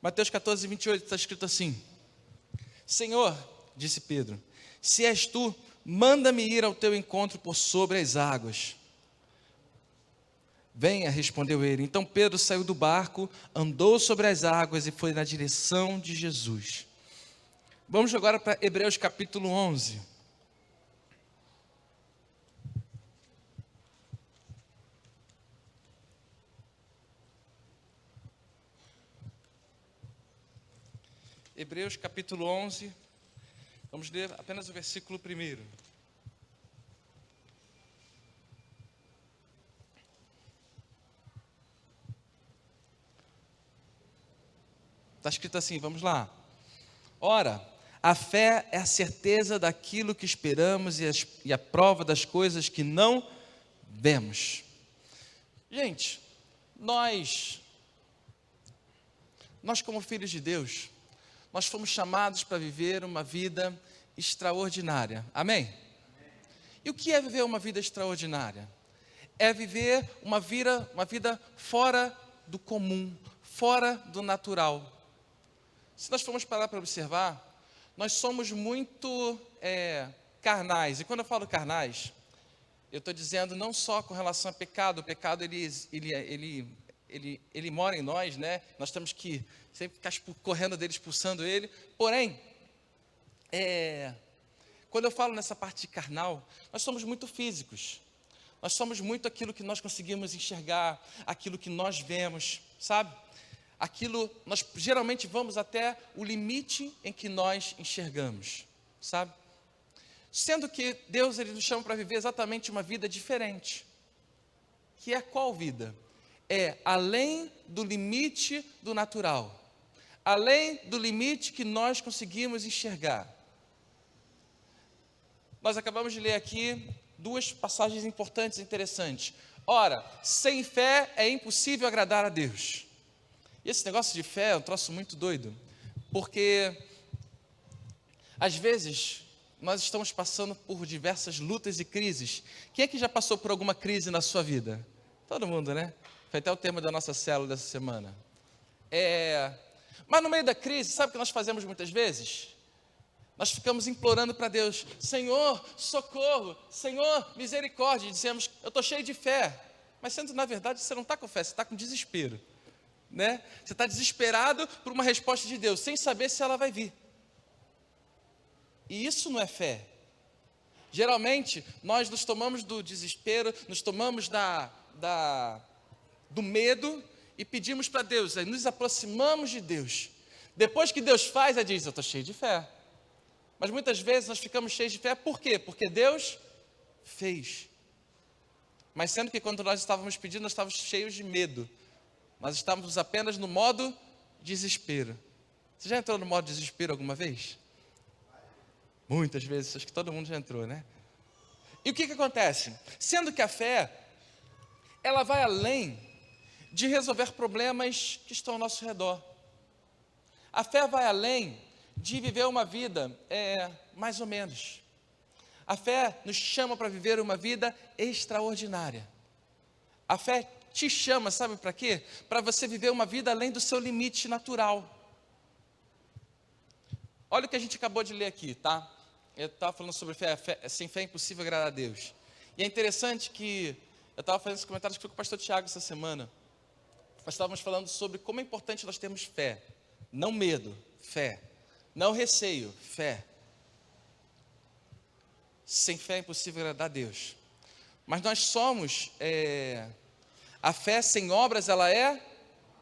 Mateus 14, 28 está escrito assim: Senhor, disse Pedro, se és tu, manda-me ir ao teu encontro por sobre as águas. Venha, respondeu ele. Então Pedro saiu do barco, andou sobre as águas e foi na direção de Jesus. Vamos agora para Hebreus capítulo 11. Hebreus capítulo 11, vamos ler apenas o versículo 1. Está escrito assim, vamos lá. Ora, a fé é a certeza daquilo que esperamos e a prova das coisas que não vemos. Gente, nós como filhos de Deus, nós fomos chamados para viver uma vida extraordinária. Amém? E o que é viver uma vida extraordinária? É viver uma vida fora do comum, fora do natural. Se nós formos parar para observar, nós somos muito carnais. E quando eu falo carnais, eu estou dizendo não só com relação a pecado. O pecado, ele mora em nós, né? Nós temos que sempre ficar correndo dele, expulsando ele. Porém, quando eu falo nessa parte de carnal, nós somos muito físicos. Nós somos muito aquilo que nós conseguimos enxergar, aquilo que nós vemos, sabe? Aquilo, nós geralmente vamos até o limite em que nós enxergamos, sabe? Sendo que Deus, Ele nos chama para viver exatamente uma vida diferente. Que é qual vida? É além do limite do natural. Além do limite que nós conseguimos enxergar. Nós acabamos de ler aqui duas passagens importantes e interessantes. Ora, sem fé é impossível agradar a Deus. E esse negócio de fé é um troço muito doido, porque às vezes nós estamos passando por diversas lutas e crises. Quem é que já passou por alguma crise na sua vida? Todo mundo, né? Foi até o tema da nossa célula dessa semana. Mas no meio da crise, sabe o que nós fazemos muitas vezes? Nós ficamos implorando para Deus: Senhor, socorro, Senhor, misericórdia. E dizemos: eu estou cheio de fé. Mas sendo na verdade, você não está com fé, você está com desespero, né? Você está desesperado por uma resposta de Deus, sem saber se ela vai vir. E isso não é fé. Geralmente, nós nos tomamos do desespero, nos tomamos do medo e pedimos para Deus, aí nos aproximamos de Deus. Depois que Deus faz, Ele diz: eu estou cheio de fé. Mas muitas vezes nós ficamos cheios de fé, por quê? Porque Deus fez. Mas sendo que quando nós estávamos pedindo, nós estávamos cheios de medo. Nós estávamos apenas no modo desespero. Você já entrou no modo desespero alguma vez? Muitas vezes, acho que todo mundo já entrou, né? E o que acontece? Sendo que a fé, ela vai além de resolver problemas que estão ao nosso redor. A fé vai além de viver uma vida, mais ou menos. A fé nos chama para viver uma vida extraordinária. A fé te chama, sabe para quê? Para você viver uma vida além do seu limite natural. Olha o que a gente acabou de ler aqui, tá? Eu estava falando sobre fé, sem fé é impossível agradar a Deus. E é interessante que, eu estava fazendo esse comentário com o pastor Tiago essa semana. Nós estávamos falando sobre como é importante nós termos fé. Não medo, fé. Não receio, fé. Sem fé é impossível agradar a Deus. Mas nós somos, a fé sem obras, ela é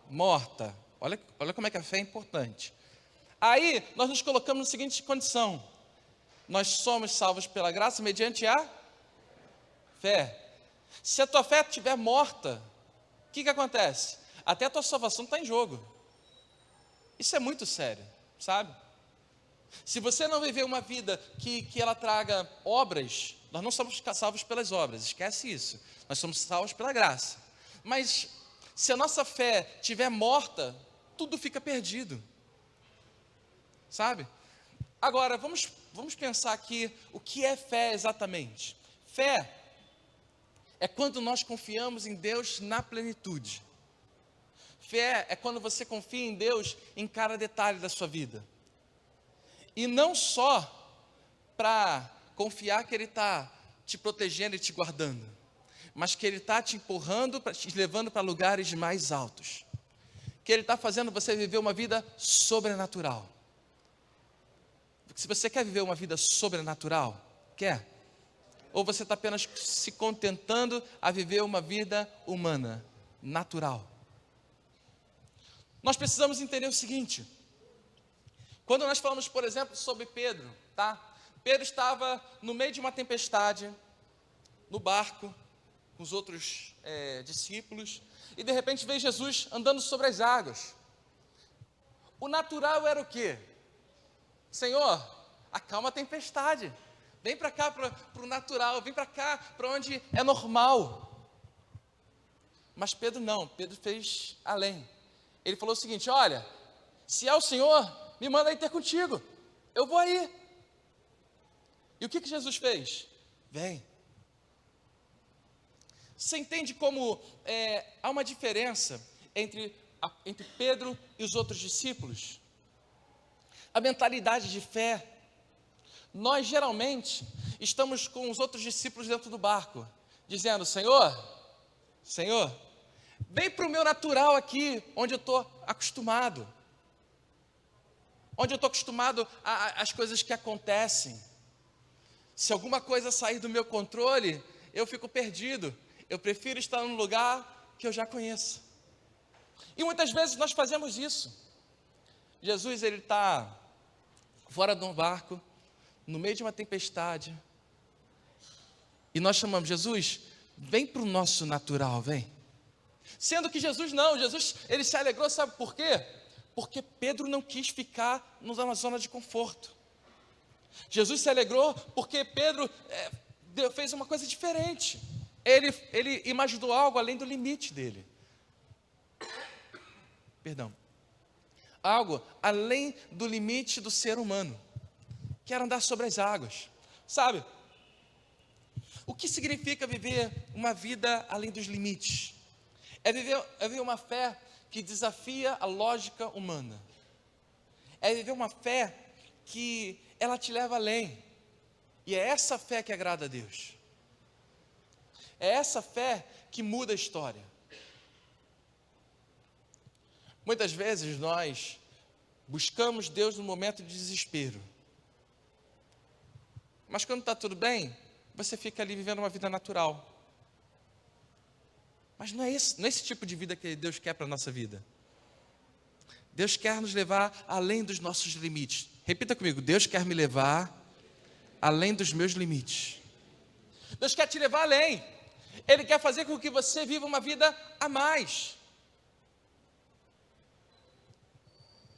morta. Olha como é que a fé é importante. Aí, nós nos colocamos na seguinte condição: nós somos salvos pela graça mediante a fé. Se a tua fé estiver morta, o que acontece? Até a tua salvação está em jogo. Isso é muito sério, sabe? Se você não viver uma vida que ela traga obras, nós não somos salvos pelas obras, esquece isso. Nós somos salvos pela graça. Mas se a nossa fé estiver morta, tudo fica perdido, sabe? Agora, vamos pensar aqui o que é fé exatamente. Fé é quando nós confiamos em Deus na plenitude. Fé é quando você confia em Deus em cada detalhe da sua vida. E não só para confiar que Ele está te protegendo e te guardando, mas que Ele está te empurrando, te levando para lugares mais altos. Que Ele está fazendo você viver uma vida sobrenatural. Se você quer viver uma vida sobrenatural, quer? Ou você está apenas se contentando a viver uma vida humana, natural? Nós precisamos entender o seguinte: quando nós falamos, por exemplo, sobre Pedro, tá? Pedro estava no meio de uma tempestade, no barco, com os outros discípulos, e de repente veio Jesus andando sobre as águas. O natural era o quê? Senhor, acalma a tempestade, vem para cá, para o natural, vem para cá, para onde é normal. Mas Pedro não, Pedro fez além. Ele falou o seguinte: olha, se é o Senhor, me manda aí ter contigo, eu vou aí. E o que Jesus fez? Vem. Você entende como há uma diferença entre Pedro e os outros discípulos? A mentalidade de fé. Nós geralmente estamos com os outros discípulos dentro do barco, dizendo: Senhor, vem para o meu natural aqui, onde eu estou acostumado. Onde eu estou acostumado às coisas que acontecem. Se alguma coisa sair do meu controle, eu fico perdido. Eu prefiro estar num lugar que eu já conheço. E muitas vezes nós fazemos isso. Jesus, ele está fora de um barco, no meio de uma tempestade, e nós chamamos: Jesus, vem para o nosso natural, vem. Sendo que Jesus não, Jesus, ele se alegrou, sabe por quê? Porque Pedro não quis ficar numa zona de conforto. Jesus se alegrou porque Pedro fez uma coisa diferente. Ele imaginou algo além do limite dele. Perdão. Algo além do limite do ser humano. Que era andar sobre as águas. Sabe? O que significa viver uma vida além dos limites? É viver uma fé que desafia a lógica humana. É viver uma fé que ela te leva além. E é essa fé que agrada a Deus. É essa fé que muda a história. Muitas vezes nós buscamos Deus no momento de desespero. Mas quando está tudo bem, você fica ali vivendo uma vida natural. Mas não é esse tipo de vida que Deus quer para a nossa vida. Deus quer nos levar além dos nossos limites. Repita comigo: Deus quer me levar além dos meus limites. Deus quer te levar além. Ele quer fazer com que você viva uma vida a mais.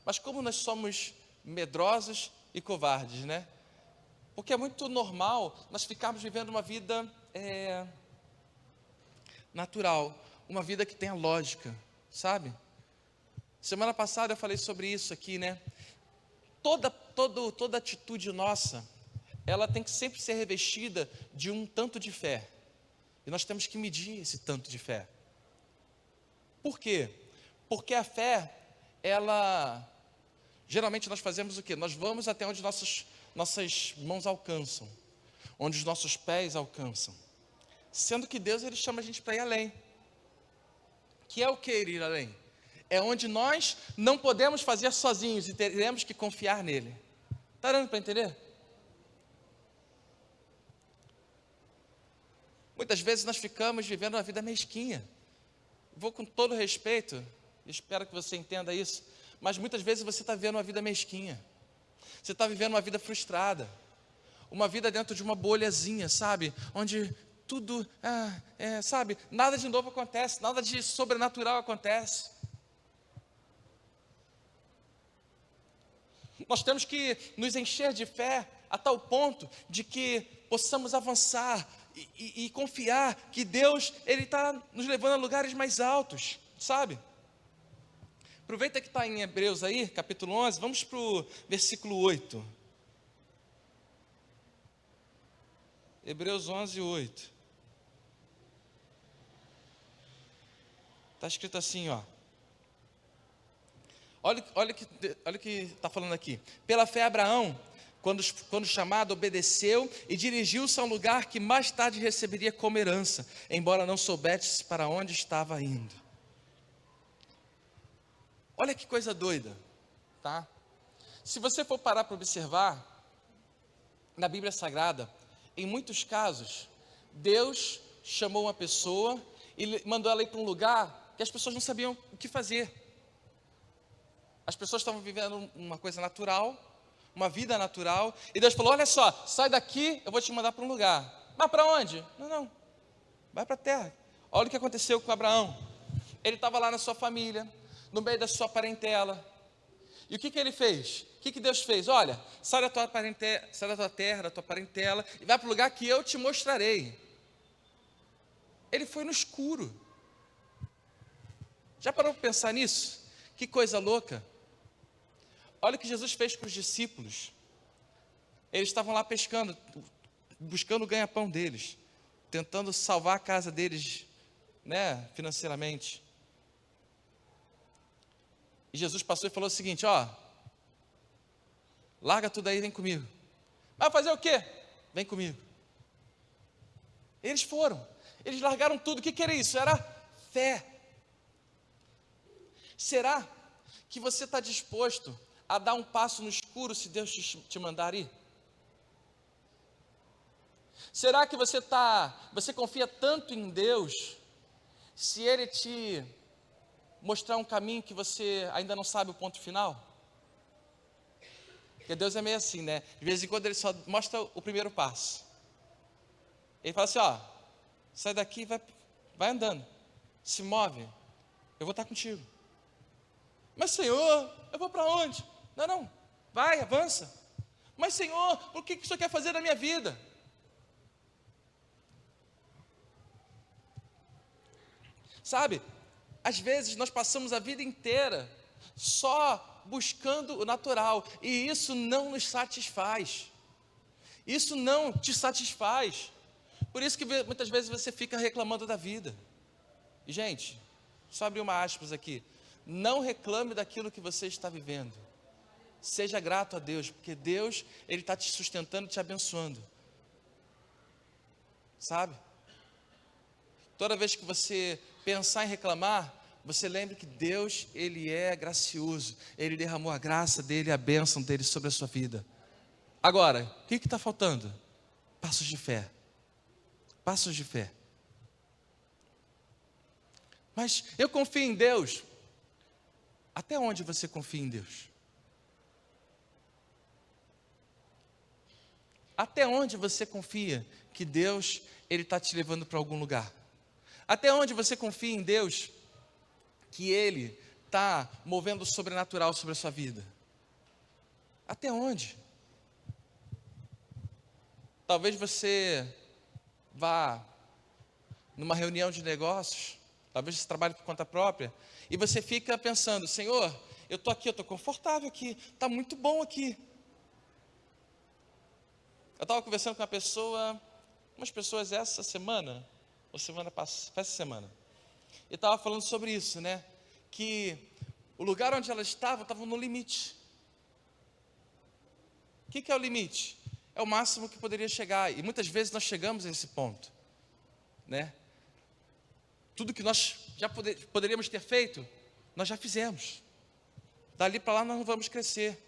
Mas como nós somos medrosos e covardes, né? Porque é muito normal nós ficarmos vivendo uma vida natural, uma vida que tenha lógica, sabe? Semana passada eu falei sobre isso aqui, né? Toda atitude nossa, ela tem que sempre ser revestida de um tanto de fé. E nós temos que medir esse tanto de fé. Por quê? Porque a fé, geralmente nós fazemos o quê? Nós vamos até onde nossas mãos alcançam, onde os nossos pés alcançam. Sendo que Deus, ele chama a gente para ir além. Que é o que ir além? É onde nós não podemos fazer sozinhos e teremos que confiar nele. Está dando para entender? Muitas vezes nós ficamos vivendo uma vida mesquinha. Vou com todo respeito, espero que você entenda isso, mas muitas vezes você está vivendo uma vida mesquinha. Você está vivendo uma vida frustrada. Uma vida dentro de uma bolhazinha, sabe? Onde tudo, sabe? Nada de novo acontece, nada de sobrenatural acontece. Nós temos que nos encher de fé a tal ponto de que possamos avançar e confiar que Deus, ele está nos levando a lugares mais altos, sabe? Aproveita que está em Hebreus aí, capítulo 11, vamos para o versículo 8. Hebreus 11, 8. Está escrito assim, ó: Olha o que está falando aqui. Pela fé, Abraão, quando chamado, obedeceu e dirigiu-se a um lugar que mais tarde receberia como herança, embora não soubesse para onde estava indo. Olha que coisa doida, tá? Se você for parar para observar, na Bíblia Sagrada, em muitos casos, Deus chamou uma pessoa e mandou ela ir para um lugar que as pessoas não sabiam o que fazer. As pessoas estavam vivendo uma coisa natural, uma vida natural, e Deus falou: olha só, sai daqui, eu vou te mandar para um lugar. Mas para onde? Não, vai para a terra. Olha o que aconteceu com Abraão. Ele estava lá na sua família, no meio da sua parentela. E o que ele fez? O que Deus fez? Olha, sai da tua terra, da tua parentela, e vai para o lugar que eu te mostrarei. Ele foi no escuro. Já parou para pensar nisso? Que coisa louca. Olha o que Jesus fez com os discípulos. Eles estavam lá pescando, buscando o ganha-pão deles, tentando salvar a casa deles, né, financeiramente. E Jesus passou e falou o seguinte: ó, larga tudo aí, vem comigo. Vai fazer o quê? Vem comigo. Eles foram, eles largaram tudo. O que era isso? Era fé. Será que você está disposto a dar um passo no escuro se Deus te mandar ir? Será que você confia tanto em Deus, se Ele te mostrar um caminho que você ainda não sabe o ponto final? Porque Deus é meio assim, né? De vez em quando Ele só mostra o primeiro passo. Ele fala assim: ó, sai daqui, vai andando, se move, eu vou estar contigo. Mas Senhor, eu vou para onde? Não, vai, avança. Mas Senhor, o que o Senhor quer fazer na minha vida? Sabe, às vezes nós passamos a vida inteira só buscando o natural, e isso não nos satisfaz. Isso não te satisfaz. Por isso que muitas vezes você fica reclamando da vida. E gente, só abrir uma aspas aqui. Não reclame daquilo que você está vivendo. Seja grato a Deus, porque Deus, Ele está te sustentando, te abençoando. Sabe? Toda vez que você pensar em reclamar, você lembre que Deus, Ele é gracioso. Ele derramou a graça dEle, a bênção dEle sobre a sua vida. Agora, o que está faltando? Passos de fé. Passos de fé. Mas eu confio em Deus. Até onde você confia em Deus? Até onde você confia que Deus, Ele está te levando para algum lugar? Até onde você confia em Deus que Ele está movendo o sobrenatural sobre a sua vida? Até onde? Talvez você vá numa reunião de negócios, talvez você trabalhe por conta própria, e você fica pensando: Senhor, eu estou aqui, eu estou confortável aqui, está muito bom aqui. Eu estava conversando com umas pessoas essa semana, ou semana passada, essa semana, e estava falando sobre isso, né? Que o lugar onde elas estavam no limite. O que é o limite? É o máximo que poderia chegar, e muitas vezes nós chegamos a esse ponto, né? Tudo que nós já poderíamos ter feito, nós já fizemos. Dali para lá nós não vamos crescer.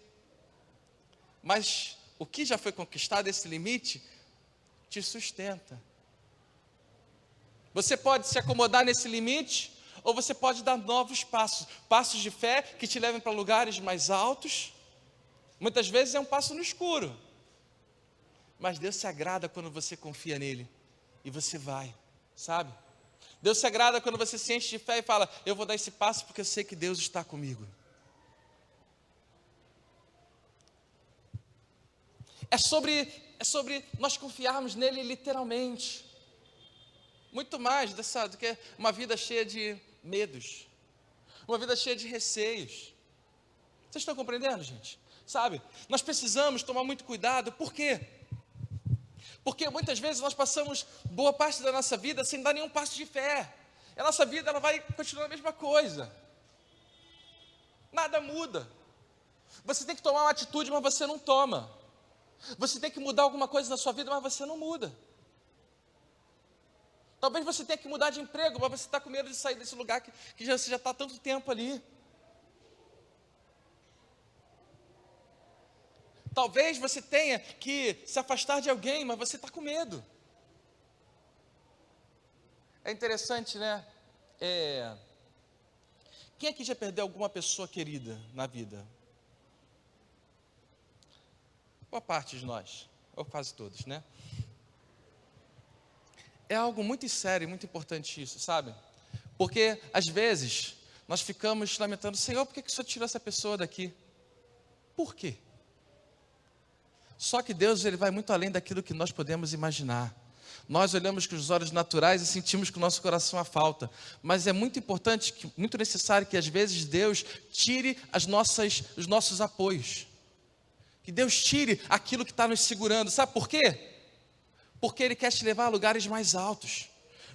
Mas o que já foi conquistado, esse limite, te sustenta. Você pode se acomodar nesse limite, ou você pode dar novos passos. Passos de fé que te levem para lugares mais altos. Muitas vezes é um passo no escuro. Mas Deus se agrada quando você confia nele. E você vai, sabe? Deus se agrada quando você se enche de fé e fala: eu vou dar esse passo porque eu sei que Deus está comigo. É sobre nós confiarmos nele literalmente. Muito mais do que uma vida cheia de medos. Uma vida cheia de receios. Vocês estão compreendendo, gente? Sabe? Nós precisamos tomar muito cuidado. Por quê? Porque muitas vezes nós passamos boa parte da nossa vida sem dar nenhum passo de fé. A nossa vida ela vai continuar a mesma coisa. Nada muda. Você tem que tomar uma atitude, mas você não toma. Você tem que mudar alguma coisa na sua vida, mas você não muda. Talvez você tenha que mudar de emprego, mas você está com medo de sair desse lugar que você já está há tanto tempo ali. Talvez você tenha que se afastar de alguém, mas você está com medo. É interessante, né? Quem aqui já perdeu alguma pessoa querida na vida? Boa parte de nós, ou quase todos, né? É algo muito sério, muito importante isso, sabe? Porque, às vezes, nós ficamos lamentando, Senhor, por que o Senhor tirou essa pessoa daqui? Por quê? Só que Deus, Ele vai muito além daquilo que nós podemos imaginar. Nós olhamos com os olhos naturais e sentimos que o nosso coração há falta. Mas é muito importante, muito necessário que às vezes Deus tire os nossos apoios. Que Deus tire aquilo que está nos segurando. Sabe por quê? Porque Ele quer te levar a lugares mais altos.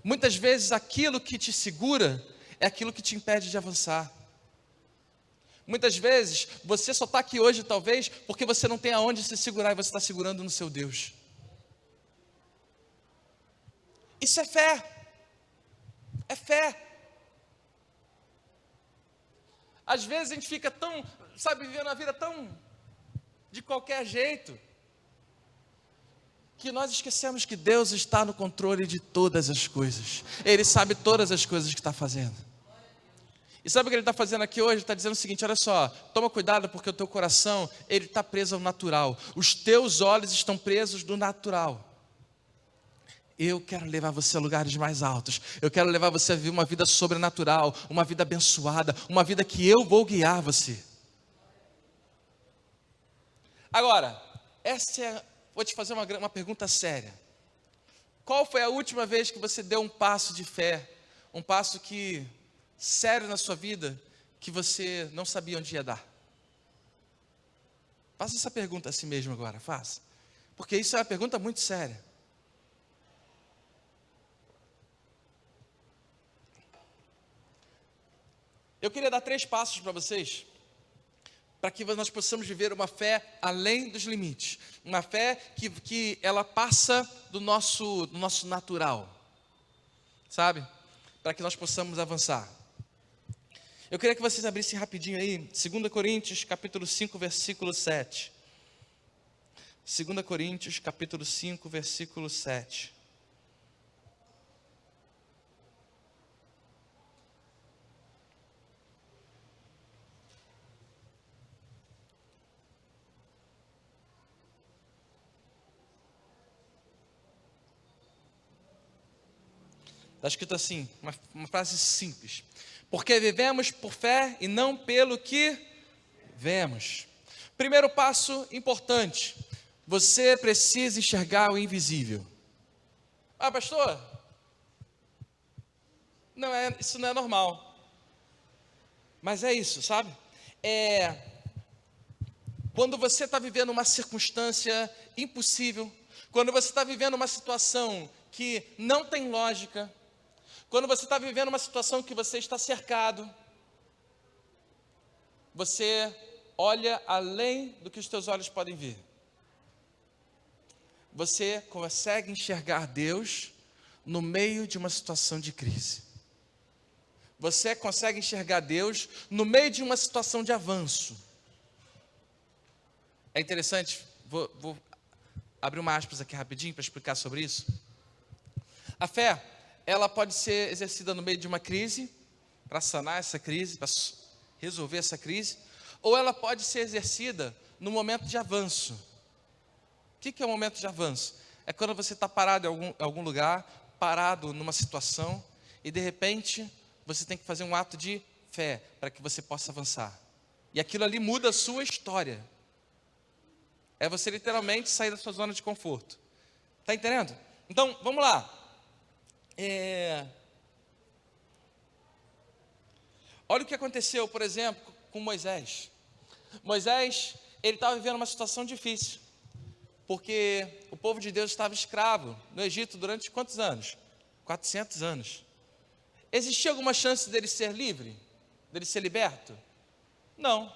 Muitas vezes aquilo que te segura é aquilo que te impede de avançar. Muitas vezes você só está aqui hoje talvez porque você não tem aonde se segurar e você está segurando no seu Deus. Isso é fé. É fé. Às vezes a gente fica tão, vivendo a vida tão de qualquer jeito, que nós esquecemos que Deus está no controle de todas as coisas. Ele sabe todas as coisas que está fazendo. E sabe o que Ele está fazendo aqui hoje? Ele está dizendo o seguinte, olha só, toma cuidado porque o teu coração, ele está preso ao natural. Os teus olhos estão presos do natural. Eu quero levar você a lugares mais altos. Eu quero levar você a viver uma vida sobrenatural, uma vida abençoada, uma vida que eu vou guiar você. Agora, vou te fazer uma pergunta séria. Qual foi a última vez que você deu um passo de fé, um passo sério na sua vida, que você não sabia onde ia dar? Faça essa pergunta a si mesmo agora, faça. Porque isso é uma pergunta muito séria. Eu queria dar 3 passos para vocês, para que nós possamos viver uma fé além dos limites, uma fé que ela passa do nosso natural, sabe? Para que nós possamos avançar. Eu queria que vocês abrissem rapidinho aí, 2 Coríntios, capítulo 5, versículo 7. 2 Coríntios, capítulo 5, versículo 7. Está escrito assim, uma frase simples. Porque vivemos por fé e não pelo que vemos. Primeiro passo importante. Você precisa enxergar o invisível. Ah, pastor, isso não é normal. Mas é isso, sabe? Quando você está vivendo uma circunstância impossível, quando você está vivendo uma situação que não tem lógica, quando você está vivendo uma situação que você está cercado, você olha além do que os teus olhos podem ver. Você consegue enxergar Deus no meio de uma situação de crise. Você consegue enxergar Deus no meio de uma situação de avanço. É interessante, vou abrir uma aspas aqui rapidinho para explicar sobre isso. A fé, ela pode ser exercida no meio de uma crise, para sanar essa crise, para resolver essa crise, ou ela pode ser exercida no momento de avanço. O que é um momento de avanço? É quando você está parado em algum lugar, parado numa situação, e de repente você tem que fazer um ato de fé para que você possa avançar. E aquilo ali muda a sua história. É você literalmente sair da sua zona de conforto. Está entendendo? Então, vamos lá. Olha o que aconteceu, por exemplo, com Moisés. Moisés, ele estava vivendo uma situação difícil, porque o povo de Deus estava escravo no Egito durante quantos anos? 400 anos. Existia alguma chance dele ser livre? Dele ser liberto? Não.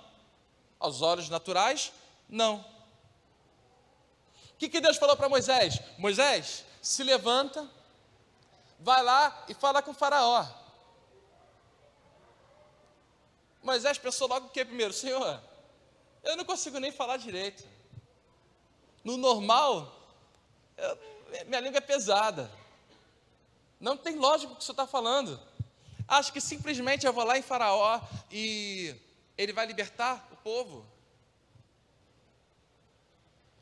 Aos olhos naturais, não. O que Deus falou para Moisés? Moisés, se levanta, vai lá e fala com o faraó. Moisés pensou logo o que primeiro? Senhor, eu não consigo nem falar direito. No normal, minha língua é pesada. Não tem lógica o que o senhor está falando. Acho que simplesmente eu vou lá em faraó e ele vai libertar o povo.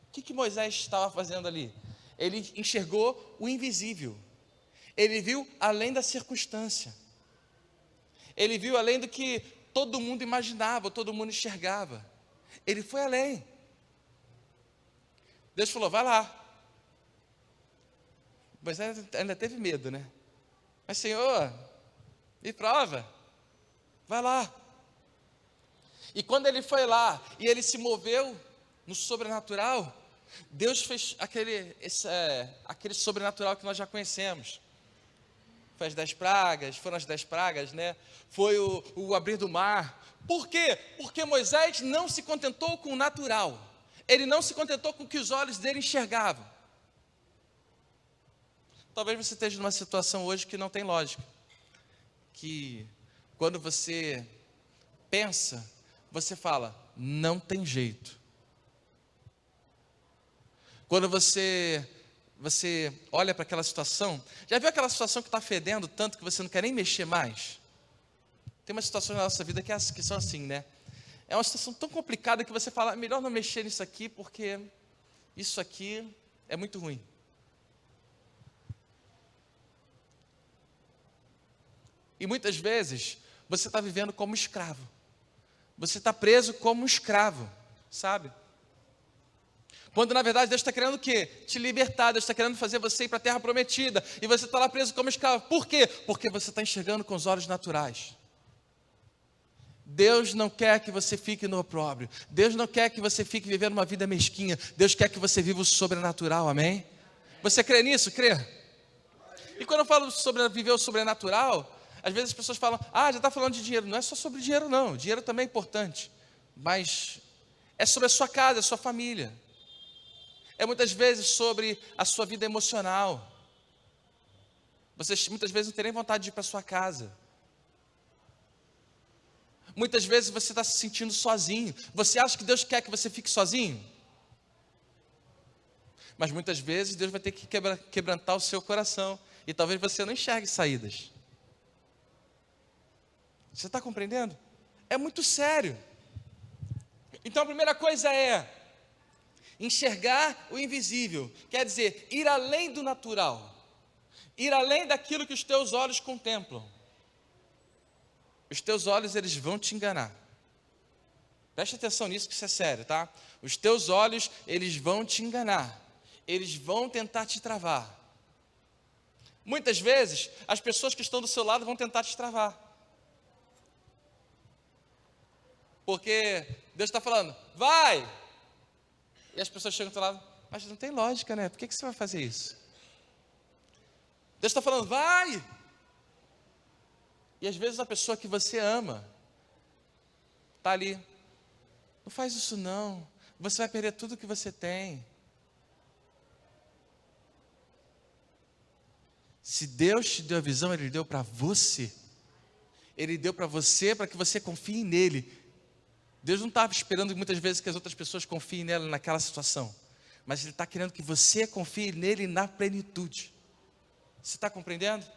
O que Moisés estava fazendo ali? Ele enxergou o invisível. Ele viu além da circunstância. Ele viu além do que todo mundo imaginava, todo mundo enxergava. Ele foi além. Deus falou, vai lá. Moisés ainda teve medo, né? Mas Senhor, me prova. Vai lá. E quando ele foi lá e ele se moveu no sobrenatural, Deus fez aquele sobrenatural que nós já conhecemos. Foi as 10 pragas, foram as 10 pragas, né? Foi o abrir do mar. Por quê? Porque Moisés não se contentou com o natural. Ele não se contentou com o que os olhos dele enxergavam. Talvez você esteja numa situação hoje que não tem lógica. Que quando você pensa, você fala, não tem jeito. Quando você olha para aquela situação, já viu aquela situação que está fedendo tanto que você não quer nem mexer mais? Tem umas situações na nossa vida que são assim, né? É uma situação tão complicada que você fala, melhor não mexer nisso aqui, porque isso aqui é muito ruim. E muitas vezes, você está vivendo como escravo. Você está preso como escravo, sabe? Quando na verdade Deus está querendo o quê? Te libertar, Deus está querendo fazer você ir para a terra prometida. E você está lá preso como escravo. Por quê? Porque você está enxergando com os olhos naturais. Deus não quer que você fique no opróbrio. Deus não quer que você fique vivendo uma vida mesquinha. Deus quer que você viva o sobrenatural, amém? Você crê nisso? Crê? E quando eu falo sobre viver o sobrenatural, às vezes as pessoas falam, já está falando de dinheiro. Não é só sobre dinheiro não, dinheiro também é importante. Mas é sobre a sua casa, a sua família. É muitas vezes sobre a sua vida emocional. Você muitas vezes não tem nem vontade de ir para a sua casa. Muitas vezes você está se sentindo sozinho. Você acha que Deus quer que você fique sozinho? Mas muitas vezes Deus vai ter que quebrantar o seu coração. E talvez você não enxergue saídas. Você está compreendendo? É muito sério. Então a primeira coisa é enxergar o invisível. Quer dizer, ir além do natural. Ir além daquilo que os teus olhos contemplam. Os teus olhos, eles vão te enganar. Preste atenção nisso, que isso é sério, tá? Os teus olhos, eles vão te enganar. Eles vão tentar te travar. Muitas vezes, as pessoas que estão do seu lado vão tentar te travar. Porque Deus está falando, vai! E as pessoas chegam do seu lado, mas não tem lógica, né? Por que você vai fazer isso? Deus está falando, vai! E às vezes a pessoa que você ama está ali, não faz isso não, você vai perder tudo que você tem. Se Deus te deu a visão, Ele deu para você. Ele deu para você, para que você confie nele. Deus não estava esperando muitas vezes que as outras pessoas confiem nela naquela situação. Mas Ele está querendo que você confie nele na plenitude. Você está compreendendo?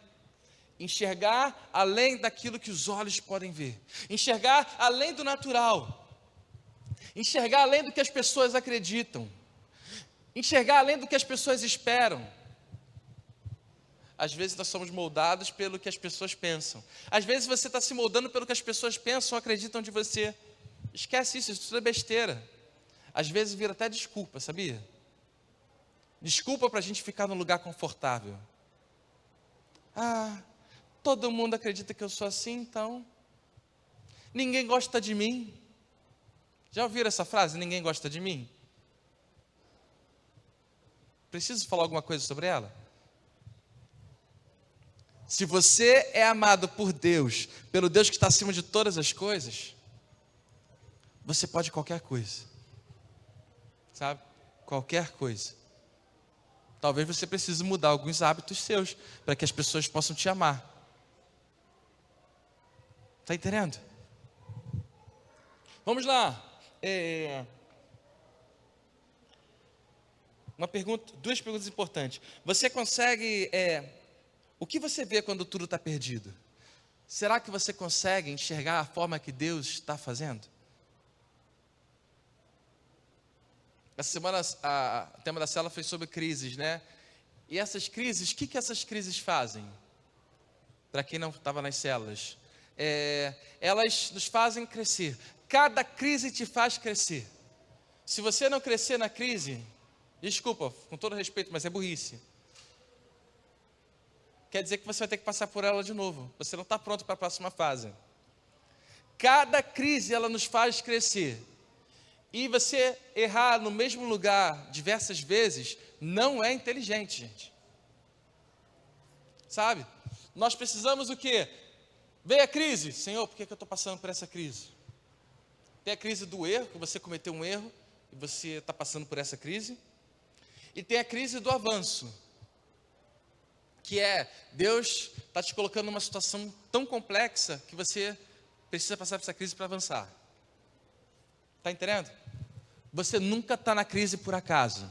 Enxergar além daquilo que os olhos podem ver. Enxergar além do natural. Enxergar além do que as pessoas acreditam. Enxergar além do que as pessoas esperam. Às vezes nós somos moldados pelo que as pessoas pensam. Às vezes você está se moldando pelo que as pessoas pensam ou acreditam de você. Esquece isso, isso tudo é besteira. Às vezes vira até desculpa, sabia? Desculpa para a gente ficar num lugar confortável. Todo mundo acredita que eu sou assim, então ninguém gosta de mim. Já ouviram essa frase? Ninguém gosta de mim? Preciso falar alguma coisa sobre ela? Se você é amado por Deus, pelo Deus que está acima de todas as coisas, você pode qualquer coisa, sabe? Qualquer coisa. Talvez você precise mudar alguns hábitos seus, para que as pessoas possam te amar. Está entendendo? Vamos lá. Duas perguntas importantes. Você consegue... o que você vê quando tudo está perdido? Será que você consegue enxergar a forma que Deus está fazendo? Essa semana o tema da célula foi sobre crises, né? E essas crises, o que essas crises fazem? Para quem não estava nas células, elas nos fazem crescer. Cada crise te faz crescer. Se você não crescer na crise, desculpa, com todo respeito, mas é burrice. Quer dizer que você vai ter que passar por ela de novo. Você não está pronto para a próxima fase. Cada crise, ela nos faz crescer. E você errar no mesmo lugar diversas vezes, não é inteligente, gente. Sabe? Nós precisamos o quê? Veio a crise. Senhor, por que eu estou passando por essa crise? Tem a crise do erro, que você cometeu um erro, e você está passando por essa crise. E tem a crise do avanço, que é, Deus está te colocando numa situação tão complexa, que você precisa passar por essa crise para avançar. Está entendendo? Você nunca está na crise por acaso.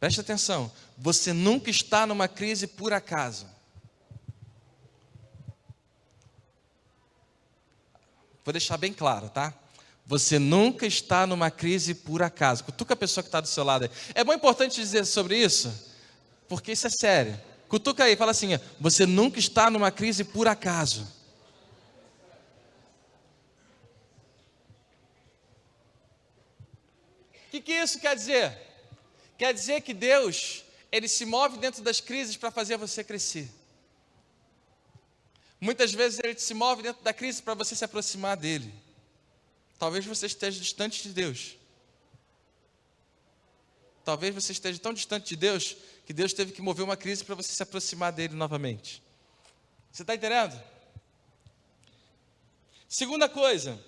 Preste atenção, você nunca está numa crise por acaso. Vou deixar bem claro, tá? Você nunca está numa crise por acaso. Cutuca a pessoa que está do seu lado aí. É muito importante dizer sobre isso, porque isso é sério. Cutuca aí, fala assim, você nunca está numa crise por acaso. O que isso quer dizer? Quer dizer que Deus, Ele se move dentro das crises para fazer você crescer. Muitas vezes Ele se move dentro da crise para você se aproximar dEle. Talvez você esteja distante de Deus. Talvez você esteja tão distante de Deus, que Deus teve que mover uma crise para você se aproximar dEle novamente. Você está entendendo? Segunda coisa.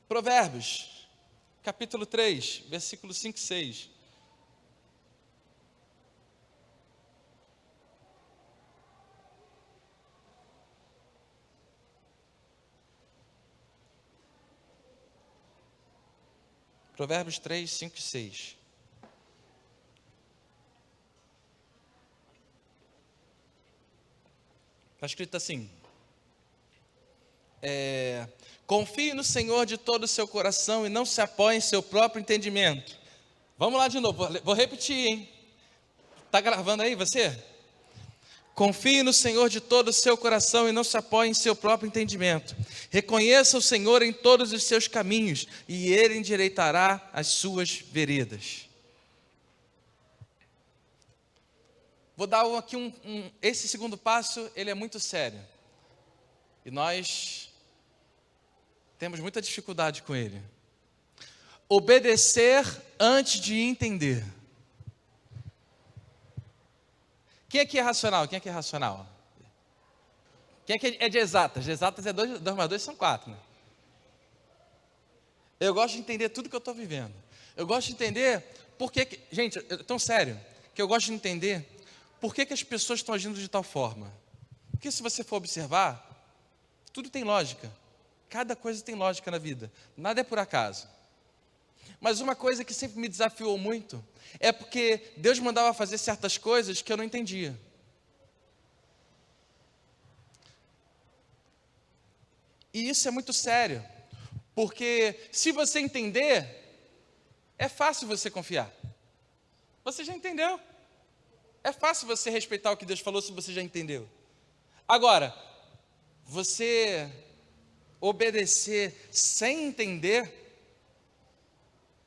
Provérbios, capítulo 3, versículo 5 e 6. Provérbios 3, 5 e 6. Está escrito assim: confie no Senhor de todo o seu coração e não se apoie em seu próprio entendimento. Vamos lá de novo, vou repetir, hein? Está gravando aí você? Confie no Senhor de todo o seu coração e não se apoie em seu próprio entendimento. Reconheça o Senhor em todos os seus caminhos e Ele endireitará as suas veredas. Vou dar aqui esse segundo passo, ele é muito sério. E nós temos muita dificuldade com ele. Obedecer antes de entender. Quem aqui é racional? Quem aqui é racional? Quem aqui é de exatas? De exatas é 2 mais 2 são 4, né? Eu gosto de entender tudo que eu estou vivendo. Eu gosto de entender por que... Gente, é tão sério, que eu gosto de entender por que as pessoas estão agindo de tal forma. Porque se você for observar, tudo tem lógica. Cada coisa tem lógica na vida. Nada é por acaso. Mas uma coisa que sempre me desafiou muito é porque Deus mandava fazer certas coisas que eu não entendia. E isso é muito sério, porque se você entender, é fácil você confiar. Você já entendeu. É fácil você respeitar o que Deus falou se você já entendeu. Agora, você obedecer sem entender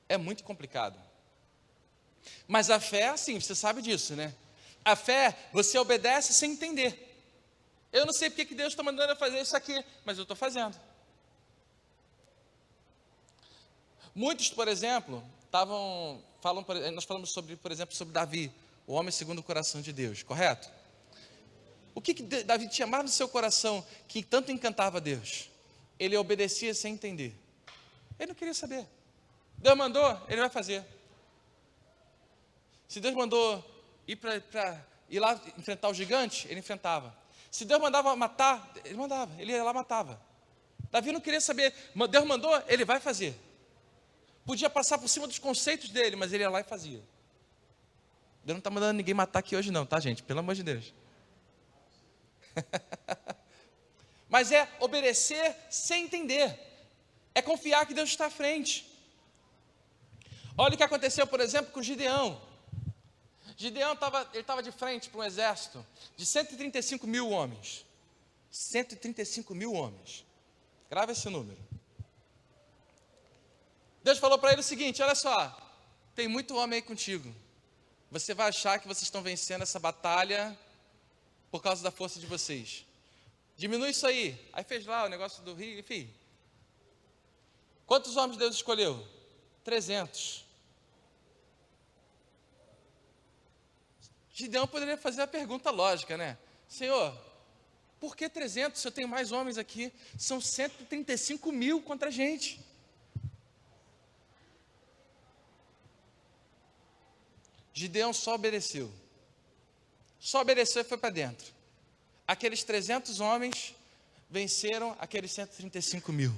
é muito complicado. Mas a fé é assim, você sabe disso, né? A fé, você obedece sem entender. Eu não sei porque que Deus está mandando eu fazer isso aqui, mas eu estou fazendo. Muitos, por exemplo, nós falamos sobre, por exemplo, sobre Davi, o homem segundo o coração de Deus, correto? O que Davi tinha mais no seu coração que tanto encantava a Deus? ele obedecia sem entender. Ele não queria saber. Deus mandou, ele vai fazer. Se Deus mandou ir lá enfrentar o gigante, ele enfrentava. Se Deus mandava matar, ele mandava, ele ia lá e matava. Davi não queria saber, Deus mandou, ele vai fazer. Podia passar por cima dos conceitos dele, mas ele ia lá e fazia. Deus não está mandando ninguém matar aqui hoje não, tá, gente? Pelo amor de Deus. Mas é obedecer sem entender. É confiar que Deus está à frente. Olha o que aconteceu, por exemplo, com Gideão. Gideão estava de frente para um exército de 135 mil homens. 135 mil homens. Grava esse número. Deus falou para ele o seguinte: olha só, tem muito homem aí contigo. Você vai achar que vocês estão vencendo essa batalha por causa da força de vocês. Diminui isso aí. Aí fez lá o negócio do rio, enfim. Quantos homens Deus escolheu? 300. Gideão poderia fazer a pergunta lógica, né? Senhor, por que 300 se eu tenho mais homens aqui? São 135 mil contra a gente. Gideão só obedeceu. Só obedeceu e foi para dentro. Aqueles 300 homens venceram aqueles 135 mil.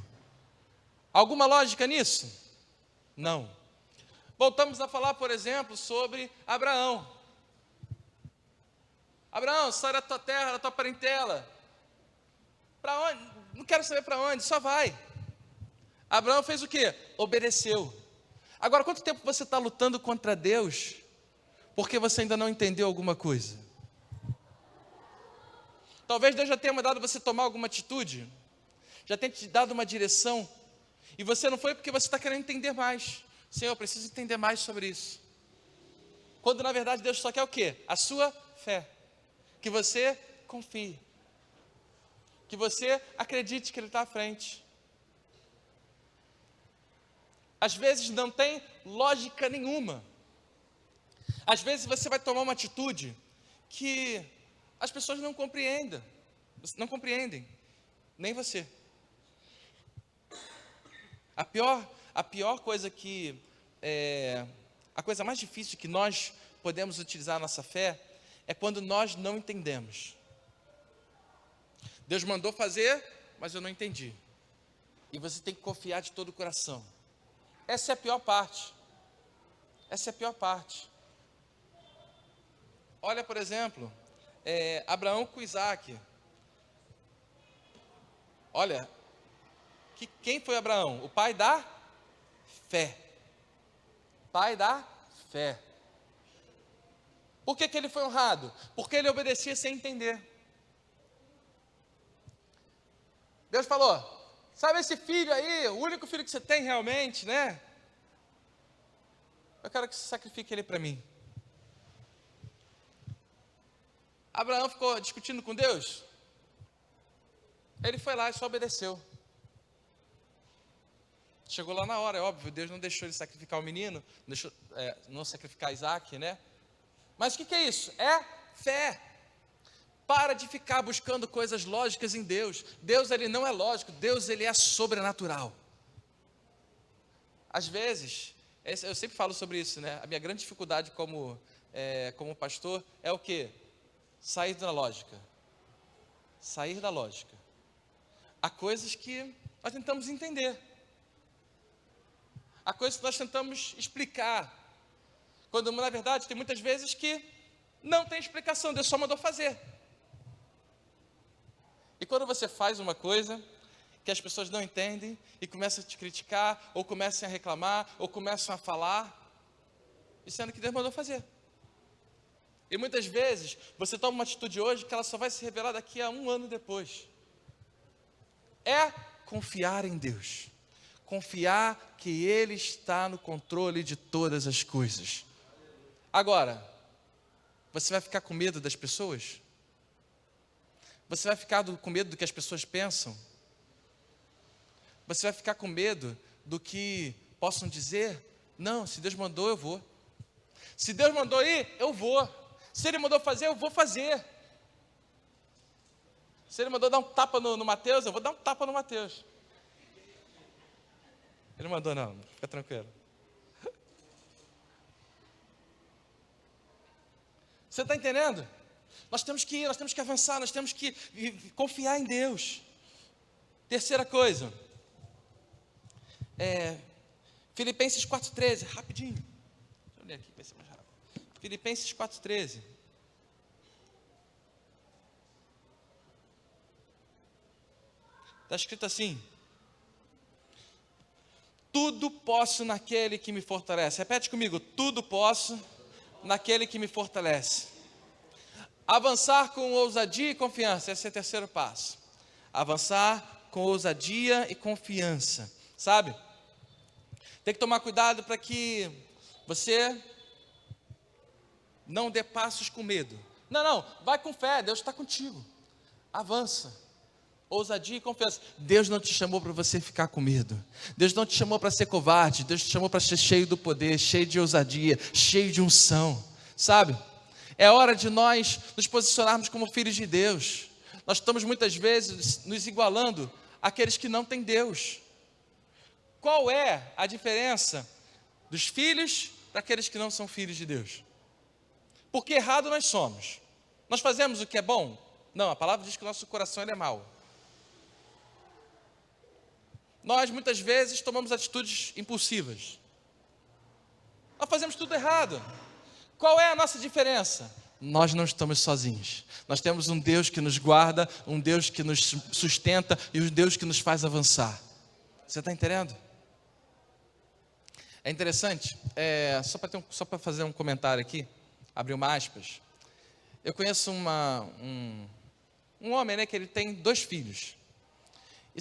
Alguma lógica nisso? Não. Voltamos a falar, por exemplo, sobre Abraão. Abraão, sai da tua terra, da tua parentela. Para onde? Não quero saber para onde, só vai. Abraão fez o quê? Obedeceu. Agora, quanto tempo você está lutando contra Deus porque você ainda não entendeu alguma coisa? Talvez Deus já tenha mandado você tomar alguma atitude, já tenha te dado uma direção, e você não foi porque você está querendo entender mais. Senhor, eu preciso entender mais sobre isso. Quando na verdade Deus só quer o quê? A sua fé. Que você confie. Que você acredite que Ele está à frente. Às vezes não tem lógica nenhuma. Às vezes você vai tomar uma atitude que as pessoas não compreendem, nem você. A pior coisa a coisa mais difícil que nós podemos utilizar a nossa fé é quando nós não entendemos. Deus mandou fazer, mas eu não entendi. E você tem que confiar de todo o coração. Essa é a pior parte. Essa é a pior parte. Olha, por exemplo, Abraão com Isaac. Olha, quem foi Abraão? O pai da fé. Pai da fé. Por que ele foi honrado? Porque ele obedecia sem entender. Deus falou: sabe esse filho aí, o único filho que você tem realmente, né? Eu quero que você sacrifique ele para mim. Abraão ficou discutindo com Deus. Ele foi lá e só obedeceu. Chegou lá na hora, é óbvio, Deus não deixou ele sacrificar o menino, não sacrificar Isaac, né? Mas o que é isso? É fé. Para de ficar buscando coisas lógicas em Deus. Deus, Ele não é lógico, Deus, Ele é sobrenatural. Às vezes, eu sempre falo sobre isso, né? A minha grande dificuldade como pastor é o quê? Sair da lógica. Sair da lógica. Há coisas que nós tentamos entender. Há coisas que nós tentamos explicar. Quando, na verdade, tem muitas vezes que não tem explicação, Deus só mandou fazer. E quando você faz uma coisa que as pessoas não entendem e começam a te criticar, ou começam a reclamar, ou começam a falar, e sendo que Deus mandou fazer. E muitas vezes você toma uma atitude hoje que ela só vai se revelar daqui a 1 ano depois. É confiar em Deus. Confiar que Ele está no controle de todas as coisas. Agora, você vai ficar com medo das pessoas? Você vai ficar com medo do que as pessoas pensam? Você vai ficar com medo do que possam dizer? Não, se Deus mandou, eu vou. Se Deus mandou ir, eu vou. Se Ele mandou fazer, eu vou fazer. Se Ele mandou dar um tapa no Mateus, eu vou dar um tapa no Mateus. Ele mandou não, fica tranquilo. Você está entendendo? Nós temos que ir, nós temos que avançar, nós temos que confiar em Deus. Terceira coisa, Filipenses 4,13, rapidinho. Deixa eu ler aqui para ser mais rápido. Filipenses 4,13. Está escrito assim: tudo posso naquele que me fortalece. Repete comigo: tudo posso naquele que me fortalece. Avançar com ousadia e confiança, esse é o terceiro passo. Avançar com ousadia e confiança, sabe? Tem que tomar cuidado para que você não dê passos com medo. Não, vai com fé, Deus está contigo. Avança. Ousadia e confiança. Deus não te chamou para você ficar com medo. Deus não te chamou para ser covarde. Deus te chamou para ser cheio do poder, cheio de ousadia, cheio de unção. Sabe? É hora de nós nos posicionarmos como filhos de Deus. Nós estamos muitas vezes nos igualando àqueles que não têm Deus. Qual é a diferença dos filhos para aqueles que não são filhos de Deus? Porque errado nós somos. Nós fazemos o que é bom? Não, a palavra diz que o nosso coração ele é mau. Nós muitas vezes tomamos atitudes impulsivas. Nós fazemos tudo errado. Qual é a nossa diferença? Nós não estamos sozinhos. Nós temos um Deus que nos guarda, um Deus que nos sustenta e um Deus que nos faz avançar. Você está entendendo? É interessante, só para fazer um comentário aqui, abrir uma aspas. Eu conheço um homem, né, que ele tem 2 filhos. E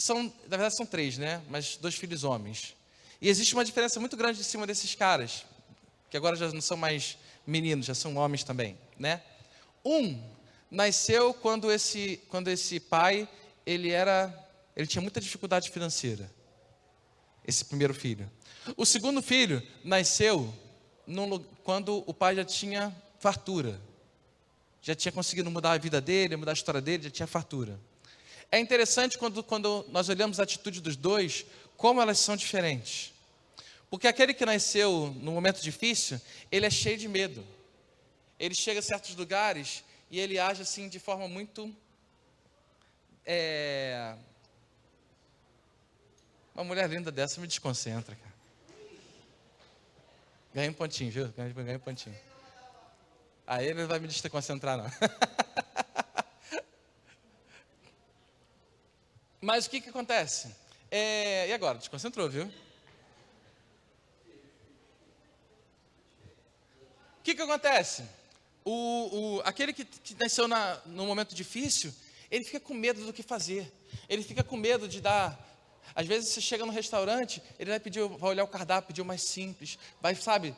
na verdade são 3, né? Mas 2 filhos homens. E existe uma diferença muito grande em cima desses caras, que agora já não são mais meninos, já são homens também, né? Um nasceu quando esse pai, ele tinha muita dificuldade financeira. Esse primeiro filho. O segundo filho nasceu quando o pai já tinha fartura. Já tinha conseguido mudar a vida dele, mudar a história dele, já tinha fartura. É interessante quando nós olhamos a atitude dos 2, como elas são diferentes. Porque aquele que nasceu no momento difícil, ele é cheio de medo. Ele chega a certos lugares e ele age assim de forma muito... Uma mulher linda dessa me desconcentra, cara. Ganhei um pontinho, viu? Ganhei um pontinho. Aí ele não vai me desconcentrar, não. Mas o que acontece? E agora? Desconcentrou, viu? O que acontece? Aquele que nasceu num momento difícil, ele fica com medo do que fazer. Ele fica com medo de dar... Às vezes você chega no restaurante, ele vai olhar o cardápio, pedir o mais simples. Vai, sabe,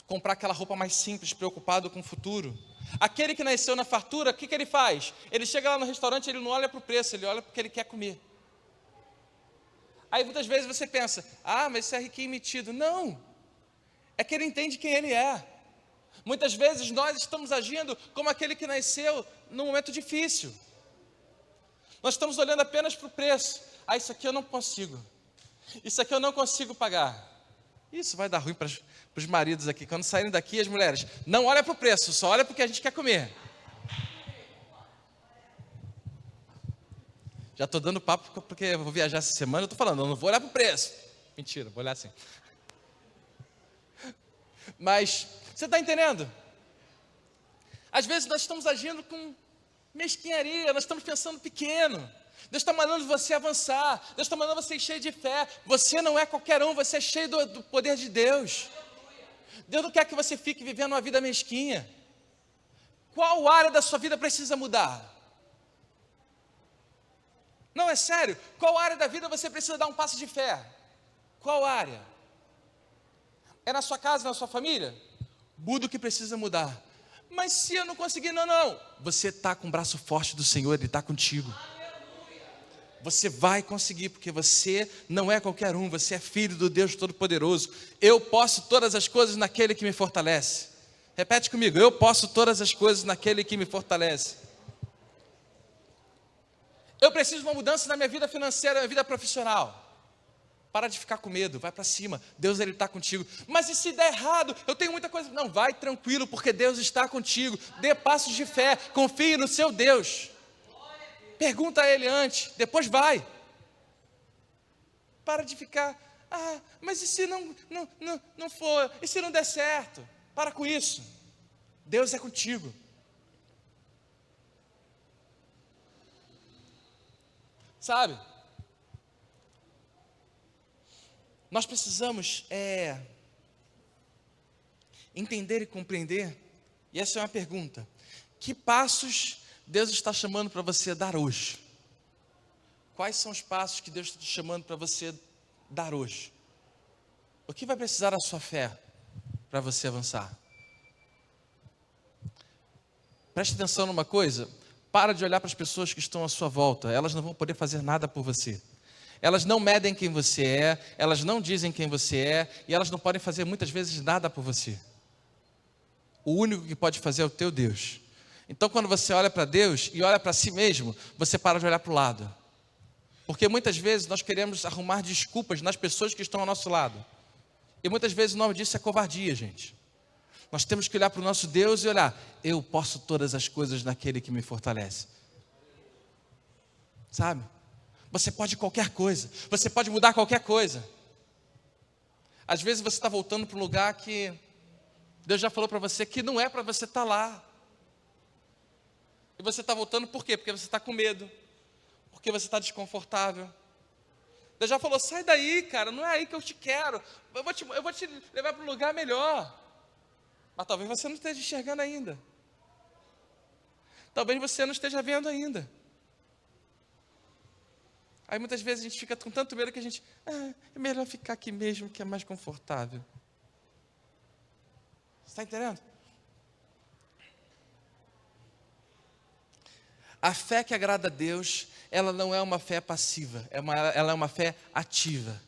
comprar aquela roupa mais simples, preocupado com o futuro. Aquele que nasceu na fartura, o que ele faz? Ele chega lá no restaurante, ele não olha para o preço, ele olha porque ele quer comer. Aí muitas vezes você pensa, mas isso é riquinho metido. Não, é que ele entende quem ele é. Muitas vezes nós estamos agindo como aquele que nasceu num momento difícil. Nós estamos olhando apenas para o preço. Isso aqui eu não consigo. Isso aqui eu não consigo pagar. Isso vai dar ruim para os maridos aqui. Quando saírem daqui, as mulheres, não olha para o preço, só olha para o que a gente quer comer. Já estou dando papo porque eu vou viajar essa semana, eu estou falando, eu não vou olhar para o preço. Mentira, vou olhar assim. Mas, você está entendendo? Às vezes nós estamos agindo com mesquinharia, nós estamos pensando pequeno. Deus está mandando você avançar, Deus está mandando você cheio de fé. Você não é qualquer um, você é cheio do poder de Deus. Deus não quer que você fique vivendo uma vida mesquinha. Qual área da sua vida precisa mudar? Não, é sério. Qual área da vida você precisa dar um passo de fé? Qual área? É na sua casa, na sua família? Muda o que precisa mudar. Mas se eu não conseguir, não. Você está com o braço forte do Senhor, Ele está contigo. Você vai conseguir, porque você não é qualquer um, você é filho do Deus Todo-Poderoso. Eu posso todas as coisas naquele que me fortalece. Repete comigo, eu posso todas as coisas naquele que me fortalece. Eu preciso de uma mudança na minha vida financeira, na minha vida profissional. Para de ficar com medo, vai para cima. Deus, Ele está contigo. Mas e se der errado? Eu tenho muita coisa. Não, vai tranquilo, porque Deus está contigo. Dê passos de fé, confie no seu Deus. Pergunta a Ele antes, depois vai. Para de ficar, mas e se não for? E se não der certo? Para com isso. Deus é contigo. Sabe? Nós precisamos entender e compreender, e essa é uma pergunta: que passos Deus está chamando para você dar hoje? Quais são os passos que Deus está te chamando para você dar hoje? O que vai precisar da sua fé para você avançar? Preste atenção numa coisa: para de olhar para as pessoas que estão à sua volta, elas não vão poder fazer nada por você. Elas não medem quem você é, elas não dizem quem você é, e elas não podem fazer muitas vezes nada por você. O único que pode fazer é o teu Deus. Então, quando você olha para Deus e olha para si mesmo, você para de olhar para o lado. Porque muitas vezes nós queremos arrumar desculpas nas pessoas que estão ao nosso lado. E muitas vezes o nome disso é covardia, gente. Nós temos que olhar para o nosso Deus e olhar: eu posso todas as coisas naquele que me fortalece. Sabe? Você pode qualquer coisa, você pode mudar qualquer coisa. Às vezes você está voltando para um lugar que Deus já falou para você que não é para você estar lá. E você está voltando por quê? Porque você está com medo, porque você está desconfortável. Deus já falou: sai daí, cara, não é aí que eu te quero. Eu vou te levar para um lugar melhor. Mas talvez você não esteja enxergando ainda. Talvez você não esteja vendo ainda. Aí muitas vezes a gente fica com tanto medo que a gente, é melhor ficar aqui mesmo, que é mais confortável. Você está entendendo? A fé que agrada a Deus, ela não é uma fé passiva, ela é uma fé ativa.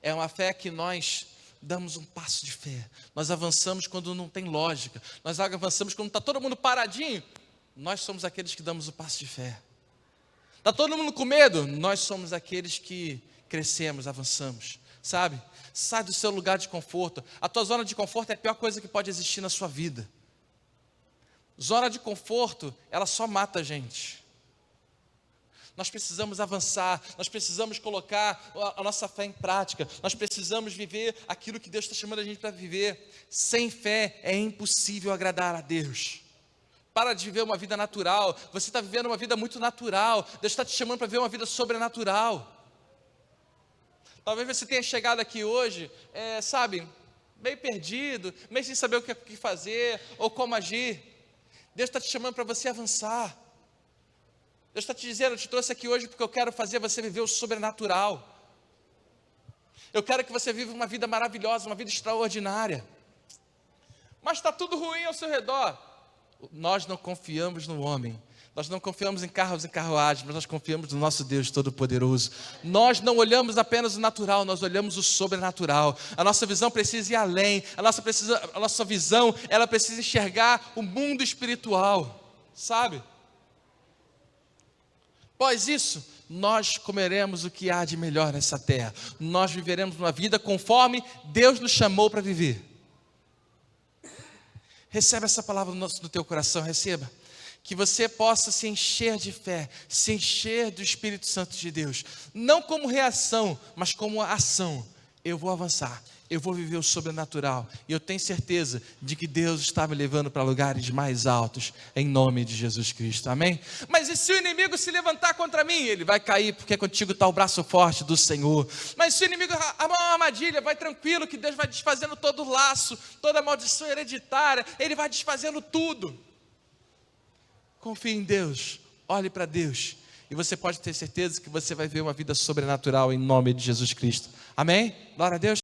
É uma fé que nós damos um passo de fé. Nós avançamos quando não tem lógica. Nós avançamos quando está todo mundo paradinho. Nós somos aqueles que damos o passo de fé. Está todo mundo com medo? Nós somos aqueles que crescemos, avançamos, sabe? Sai do seu lugar de conforto. A tua zona de conforto é a pior coisa que pode existir na sua vida. Zona de conforto, ela só mata a gente. Nós precisamos avançar, nós precisamos colocar a nossa fé em prática, nós precisamos viver aquilo que Deus está chamando a gente para viver. Sem fé é impossível agradar a Deus. Para de viver uma vida natural. Você está vivendo uma vida muito natural. Deus está te chamando para viver uma vida sobrenatural. Talvez você tenha chegado aqui hoje, sabe, meio perdido, meio sem saber o que fazer ou como agir. Deus está te chamando para você avançar. Deus está te dizendo: eu te trouxe aqui hoje porque eu quero fazer você viver o sobrenatural. Eu quero que você viva uma vida maravilhosa, uma vida extraordinária. Mas está tudo ruim ao seu redor. Nós não confiamos no homem, nós não confiamos em carros e carruagens, mas nós confiamos no nosso Deus Todo-Poderoso. Nós não olhamos apenas o natural, nós olhamos o sobrenatural. A nossa visão precisa ir além, a nossa visão, ela precisa enxergar o mundo espiritual, sabe? Após isso, nós comeremos o que há de melhor nessa terra. Nós viveremos uma vida conforme Deus nos chamou para viver. Recebe essa palavra no teu coração, receba. Que você possa se encher de fé, se encher do Espírito Santo de Deus. Não como reação, mas como ação. Eu vou avançar, eu vou viver o sobrenatural. E eu tenho certeza de que Deus está me levando para lugares mais altos, em nome de Jesus Cristo, amém? Mas e se o inimigo se levantar contra mim? Ele vai cair, porque contigo está o braço forte do Senhor. Mas se o inimigo armar uma armadilha, vai tranquilo, que Deus vai desfazendo todo o laço, toda a maldição hereditária, Ele vai desfazendo tudo. Confie em Deus, olhe para Deus, e você pode ter certeza que você vai ver uma vida sobrenatural em nome de Jesus Cristo, amém? Glória a Deus.